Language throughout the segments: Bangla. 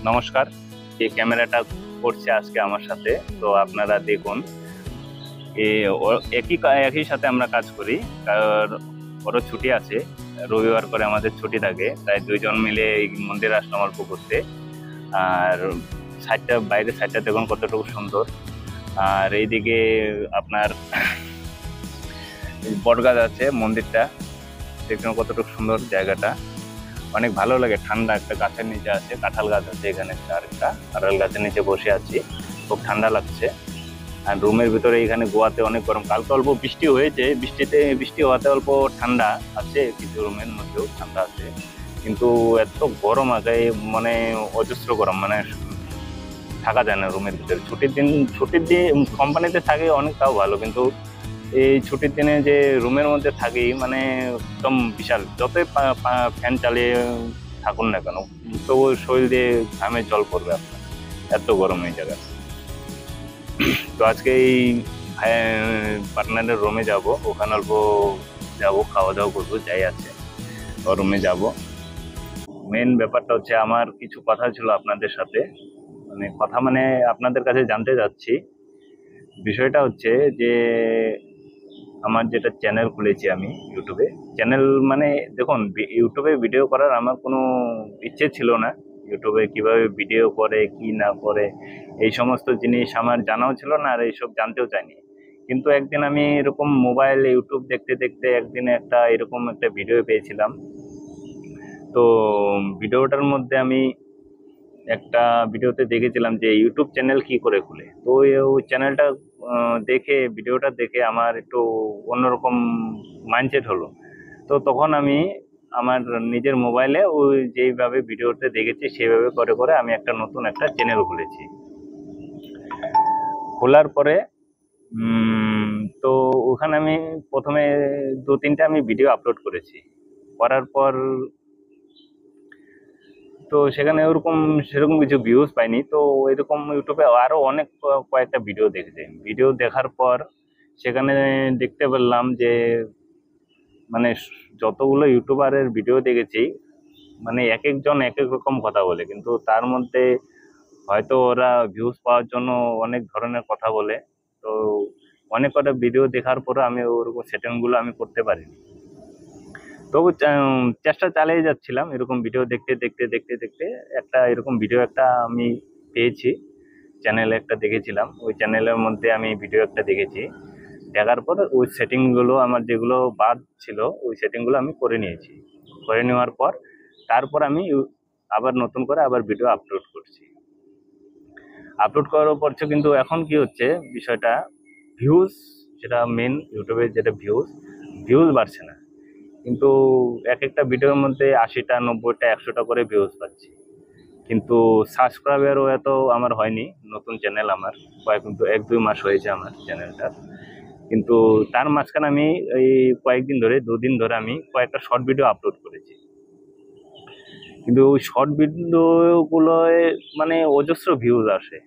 নমস্কার। এই ক্যামেরাটা করছে আজকে আমার সাথে, তো আপনারা দেখুন। একই সাথে আমরা কাজ করি, কারণ ওরও ছুটি আছে, রবিবার করে আমাদের ছুটি থাকে, তাই দুইজন মিলে এই মন্দিরে আসলাম অল্প করতে। আর সাইডটা, বাইরের সাইডটা দেখুন কতটুকু সুন্দর। আর এইদিকে আপনার বটগাছ আছে, মন্দিরটা দেখুন কতটুকু সুন্দর জায়গাটা, অনেক ভালো লাগে। ঠান্ডা, একটা গাছের নিচে আছে, কাঁঠাল গাছ আছে এখানে, আরেকটা কাঁঠাল গাছের নিচে বসে আছি, খুব ঠান্ডা লাগছে। আর রুমের ভিতরে এখানে গোয়াতে অনেক গরম, কালকে অল্প বৃষ্টি হয়েছে, বৃষ্টি হওয়াতে অল্প ঠান্ডা আছে, কিছু রুমের মধ্যেও ঠান্ডা আছে, কিন্তু এত গরম আগে, মানে অজস্র গরম, মানে থাকা যায় না রুমের ভিতরে। ছুটির দিন কোম্পানিতে থাকে অনেক, তাও ভালো, কিন্তু এই ছুটির দিনে যে রুমের মধ্যে থাকি, মানে একদম বিশাল, যতই ফ্যান চালিয়ে থাকুন না কেন, তবু শরীর দিয়ে ঘামে জল পড়বে আপনার, এত গরম এই জায়গা। তো আজকে এই পার্টনারের রুমে যাব, ওখানে অল্প যাবো, খাওয়া দাওয়া করবো, যাই আছে ও রুমে যাব। মেন ব্যাপারটা হচ্ছে, আমার কিছু কথা ছিল আপনাদের সাথে, মানে আপনাদের কাছে জানতে যাচ্ছি। বিষয়টা হচ্ছে যে, আমার যেটা চ্যানেল খুলেছি আমি ইউটিউবে, চ্যানেল মানে দেখুন, ইউটিউবে ভিডিও করার আমার কোনো ইচ্ছে ছিল না। ইউটিউবে কিভাবে ভিডিও করে কি না করে এই সমস্ত জিনিস আমার জানাও ছিল না, আর এইসব জানতেও চাইনি। কিন্তু একদিন আমি এরকম মোবাইল ইউটিউব দেখতে দেখতে একদিনে এরকম একটা ভিডিও পেয়েছিলাম। তো ভিডিওটার মধ্যে আমি একটা ভিডিওতে দেখেছিলাম যে ইউটিউব চ্যানেল কি করে খুলে। তো ওই চ্যানেলটা দেখে, ভিডিওটা দেখে আমার একটু অন্যরকম মাইন্ডসেট হলো। তো তখন আমি আমার নিজের মোবাইলে ওই যেইভাবে ভিডিওতে দেখেছি সেইভাবে করে করে আমি নতুন একটা চ্যানেল খুলেছি। খোলার পরে তো ওখানে আমি প্রথমে 2-3টা আমি ভিডিও আপলোড করেছি। করার পর তো সেখানে সেরকম কিছু ভিউজ পাইনি। তো এরকম ইউটিউবে আরো অনেক কয়েকটা ভিডিও দেখেছি। ভিডিও দেখার পর সেখানে দেখতে পেলাম যে, মানে যতগুলো ইউটিউবারের ভিডিও দেখেছি, মানে এক একজন এক এক রকম কথা বলে, কিন্তু তার মধ্যে হয়তো ওরা ভিউজ পাওয়ার জন্য অনেক ধরনের কথা বলে। তো অনেক কটা ভিডিও দেখার পরে আমি ওরকম সেটিং গুলো আমি করতে পারিনি। তবু চেষ্টা চালিয়ে যাচ্ছিলাম, এরকম ভিডিও দেখতে দেখতে দেখতে দেখতে এরকম ভিডিও আমি পেয়েছি। চ্যানেলে একটা দেখেছিলাম, ওই চ্যানেলের মধ্যে আমি ভিডিও দেখেছি। দেখার পর ওই সেটিং গুলো আমার যেগুলো বাদ ছিল, ওই সেটিং গুলো আমি করে নিয়েছি। করে নেওয়ার পর তারপর আমি আবার নতুন করে আবার ভিডিও আপলোড করছি। আপলোড করার পর কিন্তু এখন কি হচ্ছে বিষয়টা, ভিউজ, যেটা মেন ইউটিউবে যেটা ভিউজ বাড়ছে না, কিন্তু এক একটা ভিডিওর মধ্যে 80টা 90টা 100টা করে ভিউজ পাচ্ছি। কিন্তু সাবস্ক্রাইবারও এত আমার হয়নি, নতুন চ্যানেল আমার, কিন্তু 1-2 মাস হয়েছে আমার চ্যানেলটা। কিন্তু তার মাঝখানে আমি এই কয়েকদিন ধরে, 2 দিন ধরে আমি কয়েকটা শর্ট ভিডিও আপলোড করেছি। কিন্তু ওই শর্ট ভিডিও গুলোয় মানে অজস্র ভিউজ আসে,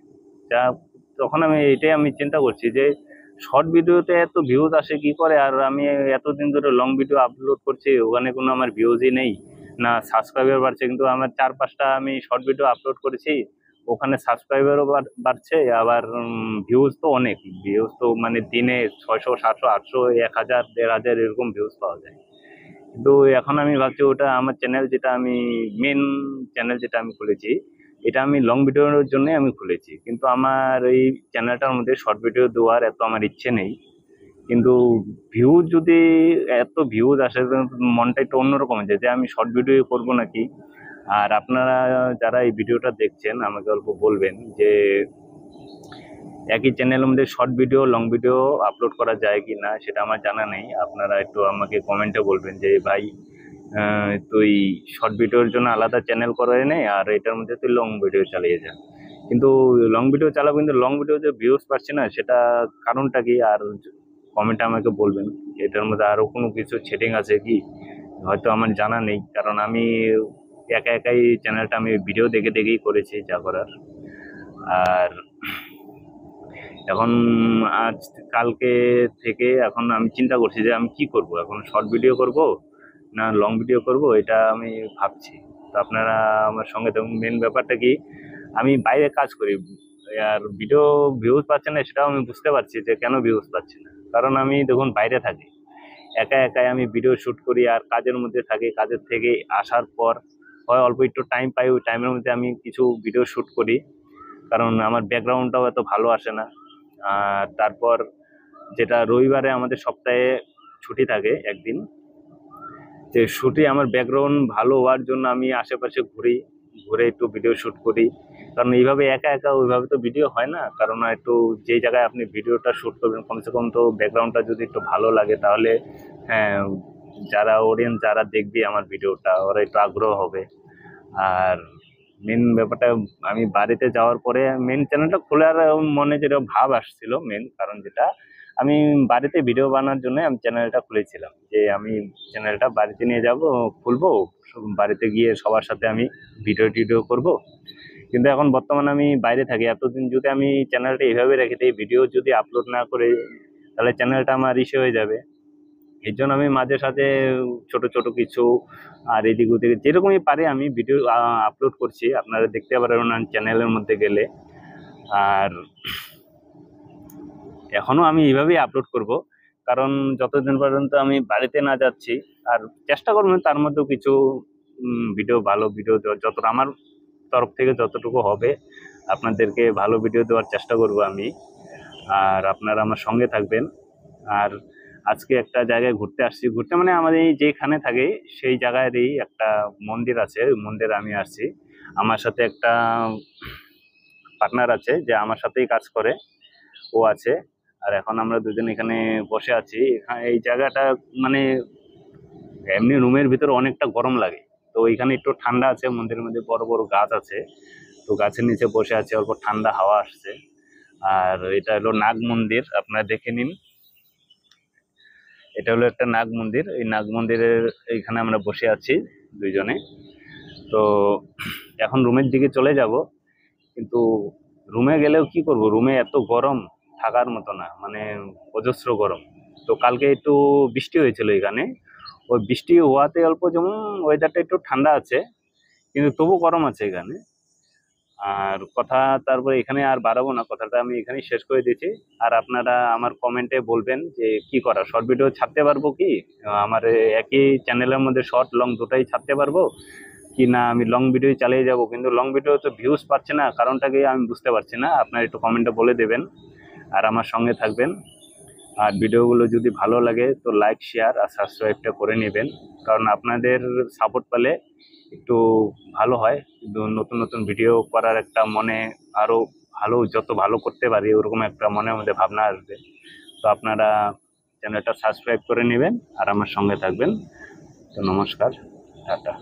যা তখন আমি চিন্তা করছি যে শর্ট ভিডিওতে এত ভিউজ আসে কি করে, আর আমি এতদিন ধরে লং ভিডিও আপলোড করছি, ওখানে কোনো আমার ভিউজই নেই, না সাবস্ক্রাইবার বাড়ছে। কিন্তু আমার 4-5টা আমি শর্ট ভিডিও আপলোড করেছি, ওখানে সাবস্ক্রাইবারও বাড়ছে, আবার ভিউজ তো অনেক, ভিউজ তো মানে দিনে 600 700 800 1000 1500 এরকম ভিউজ পাওয়া যায়। কিন্তু এখন আমি ভাবছি, ওটা আমার চ্যানেল, মেন চ্যানেল যেটা আমি খুলেছি, এটা আমি লং ভিডিওর জন্য আমি খুলেছি, কিন্তু আমার এই চ্যানেলটার মধ্যে শর্ট ভিডিও দেওয়ার এত আমার ইচ্ছে নেই। কিন্তু ভিউজ যদি এত ভিউজ আসে, মনটা একটু অন্যরকম হয়ে যায় যে আমি শর্ট ভিডিও করবো নাকি। আর আপনারা যারা এই ভিডিওটা দেখছেন, আমাকে অল্প বলবেন যে একই চ্যানেলের মধ্যে short video long video upload করা যায় কি না, সেটা আমার জানা নেই। আপনারা একটু আমাকে কমেন্টে বলবেন যে ভাই, তুই শর্ট ভিডিওর জন্য আলাদা চ্যানেল করে নে, আর এটার মধ্যে তুই লং ভিডিও চালিয়ে যা। কিন্তু লং ভিডিও চালাবো, কিন্তু লং ভিডিও যে ভিউজ পাচ্ছি না, সেটা কারণটা কি, আর কমেন্টে আমাকে বলবেন। এটার মধ্যে আরো কোনো কিছু সেটিং আছে কি, হয়তো আমার জানা নেই, কারণ আমি একাই চ্যানেলটা আমি ভিডিও দেখে দেখেই করেছি যা করার। আর এখন কালকে থেকে এখন আমি চিন্তা করছি যে আমি কি করব, এখন শর্ট ভিডিও করব না লং ভিডিও করব, এটা আমি ভাবছি। তো আপনারা আমার সঙ্গে থাকুন। মেন ব্যাপারটা কি, আমি বাইরে কাজ করি, আর ভিডিও ভিউজ পাচ্ছে না সেটাও আমি বুঝতে পারছি যে কেন ভিউজ পাচ্ছে না। কারণ আমি দেখুন বাইরে থাকি, একা একাই আমি ভিডিও শুট করি আর কাজের মধ্যে থাকি। কাজের থেকে আসার পর হয় অল্প একটু টাইম পাই, ওই টাইমের মধ্যে আমি কিছু ভিডিও শুট করি, কারণ আমার ব্যাকগ্রাউন্ডটাও এত ভালো আসে না। আর তারপর যেটা রবিবারে আমাদের সপ্তাহে ছুটি থাকে একদিন, যে শুটে আমার ব্যাকগ্রাউন্ড ভালো হওয়ার জন্য আমি আশেপাশে ঘুরি, ঘুরে একটু ভিডিও শুট করি। কারণ এইভাবে একা একা ওইভাবে তো ভিডিও হয় না, কারণ একটু যেই জায়গায় আপনি ভিডিওটা শুট করবেন কমসে কম তো ব্যাকগ্রাউন্ডটা যদি একটু ভালো লাগে, তাহলে হ্যাঁ, যারা অডিয়েন্স যারা দেখবে আমার ভিডিওটা ওরা একটু আগ্রহ হবে। আর মেন ব্যাপারটা, আমি বাড়িতে যাওয়ার পরে মেন চ্যানেলটা খোলার মনে যেটা ভাব আসছিল, মেন কারণ যেটা, আমি বাড়িতে ভিডিও বানানোর জন্য আমি চ্যানেলটা খুলেছিলাম, যে আমি চ্যানেলটা বাড়িতে নিয়ে যাব, খুলবো, বাড়িতে গিয়ে সবার সাথে আমি ভিডিও টিডিও করব। কিন্তু এখন বর্তমানে আমি বাইরে থাকি, এতদিন যদি আমি চ্যানেলটা এইভাবে রেখে দিই, ভিডিও যদি আপলোড না করে, তাহলে চ্যানেলটা আমার ইসে হয়ে যাবে। এর জন্য আমি মাঝে সাঝে ছোট ছোট কিছু আর এদিক ওদিকে যেরকমই পারি আমি ভিডিও আপলোড করছি, আপনারা দেখতে পারেন চ্যানেলের মধ্যে গেলে। আর এখনো আমি এইভাবেই আপলোড করব, কারণ যতদিন পর্যন্ত আমি বাড়িতে না যাচ্ছি, আর চেষ্টা করবো তার মধ্যেও কিছু ভিডিও, ভালো ভিডিও যতটা আমার তরফ থেকে যতটুকু হবে আপনাদেরকে ভালো ভিডিও দেওয়ার চেষ্টা করব আমি। আর আপনারা আমার সঙ্গে থাকবেন। আর আজকে একটা জায়গায় ঘুরতে আসছি, ঘুরতে মানে আমাদের এই যেখানে থাকি সেই জায়গারই একটা মন্দির আছে, ওই মন্দিরে আমি আসছি। আমার সাথে একটা পার্টনার আছে যে আমার সাথেই কাজ করে, ও আছে। আর এখন আমরা দুজন এখানে বসে আছি। এখানে এই জায়গাটা মানে এমনি রুমের ভিতরে অনেকটা গরম লাগে, তো এখানে একটু ঠান্ডা আছে, মন্দিরের মধ্যে বড় বড় গাছ আছে, তো গাছের নিচে বসে আছে, অল্প ঠান্ডা হাওয়া আসছে। আর এটা হলো নাগ মন্দির, আপনারা দেখে নিন। এটা হলো একটা নাগ মন্দির, এই নাগ মন্দিরের এইখানে আমরা বসে আছি দুইজনে। তো এখন রুমের দিকে চলে যাব, কিন্তু রুমে গেলেও কি করব, রুমে এত গরম, থাকার মতো না, মানে অজস্র গরম। তো কালকে একটু বৃষ্টি হয়েছিল এখানে, ওই বৃষ্টি হওয়াতে অল্প যেমন ওয়েদারটা একটু ঠান্ডা আছে, কিন্তু তবু গরম আছে এখানে। আর কথা তারপরে এখানে আর বাড়াবো না, কথাটা আমি এখানেই শেষ করে দিচ্ছি। আর আপনারা আমার কমেন্টে বলবেন যে কি করা, শর্ট ভিডিও ছাড়তে পারবো কি, আমার একই চ্যানেলের মধ্যে শর্ট লং দুটাই ছাড়তে পারবো কি না, আমি লং ভিডিও চালিয়ে যাব, কিন্তু লং ভিডিও তো ভিউজ পাচ্ছে না, কারণটাকে আমি বুঝতে পারছি না। আপনারা একটু কমেন্টে বলে দেবেন আর আমার সঙ্গে থাকবেন। আর ভিডিওগুলো যদি ভালো লাগে তো লাইক, শেয়ার আর সাবস্ক্রাইবটা করে নেবেন, কারণ আপনাদের সাপোর্ট পেলে একটু ভালো হয়, কিন্তু নতুন নতুন ভিডিও করার একটা মনে, আরো ভালো, যত ভালো করতে পারি ওরকম একটা মনের মধ্যে ভাবনা আসবে। তো আপনারা চ্যানেলটা সাবস্ক্রাইব করে নেবেন আর আমার সঙ্গে থাকবেন। তো নমস্কার, টাটা।